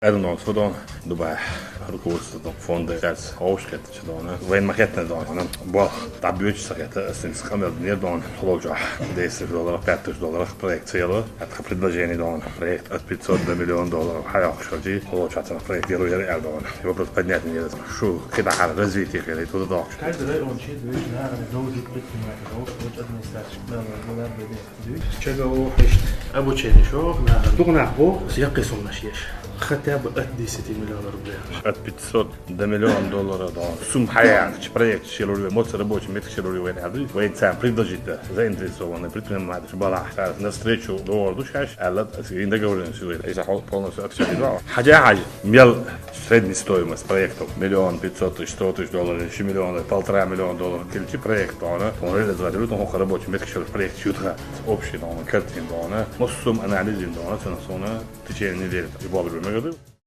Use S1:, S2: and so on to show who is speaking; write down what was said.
S1: Erano Sudan, Dubai, rukovodstvo fonda Herz Aufschritt Chadona, wenn man hätte dann, boah, da büyük sakata, sind скамер не дан, хлоджа, $10, $5 проект целый, это предложение дан, проект от $500 миллионов, хаях шаджи, хлоджа это проект делает Эрдоган. Его просто поднять не это, что когда хар развитие когда туда дал.
S2: Каждый он чит, видишь, наверное, должен предпринимать, вот администрация, надо быть, чего хочет обучение, что, наверное, только бо, съемка сумнашьешь. Хотя бы от 10 миллионов рублей.
S1: От 500 до $1 миллиона, да. Сумма хаях, проект шиловый, моц рабочий, метр шиловый ряды. Вы сам предложите заинтересованные предприниматели, бала, на встречу до душаш, а in договоренности, если полностью отсюда. Хотя мел средняя стоимость проектов $1 500 000, $100 000, еще миллиона, $1,5 миллиона, кельчи проект, он реализует, он рабочий, метр шиловый проект, чутка, общий, картин, но сумма анализин, цена в течение недели.